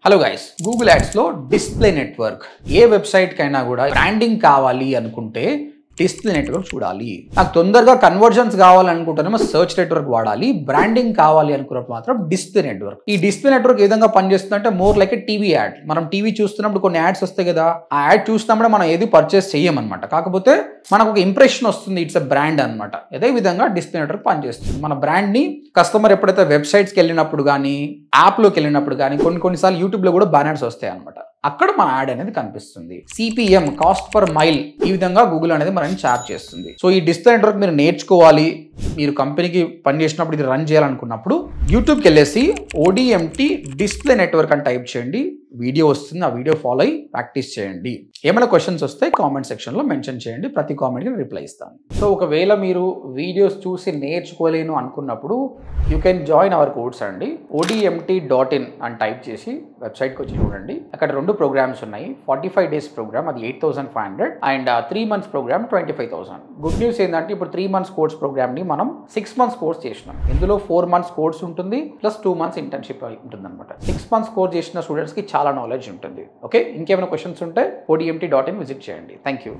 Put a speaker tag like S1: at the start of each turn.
S1: Hello guys, Google ads లో display network ఏ website కైనా కూడా బ్రాండింగ్ కావాలి అనుకుంటే డిస్ప్లే నెట్వర్క్ చూడాలి. నాకు తొందరగా కన్వర్జన్స్ కావాలనుకుంటేనేమో సర్చ్ నెట్వర్క్ వాడాలి. బ్రాండింగ్ కావాలి అనుకున్నప్పుడు మాత్రం డిస్ప్లే నెట్వర్క్. ఈ డిస్ప్లే నెట్వర్క్ ఏ విధంగా పనిచేస్తుందంటే మోర్ లైక్ టీవీ యాడ్. మనం టీవీ చూస్తున్నప్పుడు కొన్ని యాడ్స్ వస్తాయి కదా, ఆ యాడ్ చూసినప్పుడు మనం ఏది పర్చేస్ చేయమన్నమాట. కాకపోతే మనకు ఒక ఇంప్రెషన్ వస్తుంది, ఇట్స్ ఎ బ్రాండ్ అనమాట. అదే విధంగా డిస్ప్లే నెట్వర్క్ పనిచేస్తుంది. మన బ్రాండ్ ని కస్టమర్ ఎప్పుడైతే వెబ్సైట్స్కి వెళ్ళినప్పుడు కానీ, యాప్లోకి వెళ్ళినప్పుడు కానీ, కొన్నిసార్లు యూట్యూబ్లో కూడా బ్యానర్స్ వస్తాయి అనమాట. అక్కడ మన యాడ్ అనేది కనిపిస్తుంది. సిపిఎం, కాస్ట్ పర్ మైల్, ఈ విధంగా గూగుల్ అనేది మనల్ని చార్జ్ చేస్తుంది. సో ఈ డిస్ప్లే నెట్వర్క్ మీరు నేర్చుకోవాలి, మీరు కంపెనీకి పని చేసినప్పుడు ఇది రన్ చేయాలనుకున్నప్పుడు యూట్యూబ్కి వెళ్ళేసి ఓడిఎంటి డిస్ప్లే నెట్వర్క్ అని టైప్ చేయండి. వీడియో వస్తుంది, ఆ వీడియో ఫాలో అయ్యి ప్రాక్టీస్ చేయండి. ఏమైనా క్వశ్చన్స్ వస్తే కామెంట్ సెక్షన్లో మెన్షన్ చేయండి, ప్రతి కామెంట్కి రిప్లై ఇస్తాను. సో ఒకవేళ మీరు వీడియోస్ చూసి నేర్చుకోలేను అనుకున్నప్పుడు you can join hour course అండి. odmt.in అని టైప్ చేసి వెబ్సైట్కి వచ్చి చూడండి. అక్కడ 2 ప్రోగ్రామ్స్ ఉన్నాయి. 45 days ప్రోగ్రామ్, అది 8,500, and 3 months programme 25,000. Good news ఏంటంటే ఇప్పుడు 3 months కోర్స్ ప్రోగ్రామ్ని మనం 6 months కోర్స్ చేసినాం. ఇందులో 4 months కోర్స్ ఉంటుంది, ప్లస్ 2 months ఇంటర్న్షిప్ ఉంటుంది అనమాట. 6 months కోర్స్ చేసిన స్టూడెంట్స్కి చాలా నాలెడ్జ్ ఉంటుంది. ఓకే, ఇంకేమైనా క్వశ్చన్స్ ఉంటే odmt.in విజిట్ చేయండి. Thank you.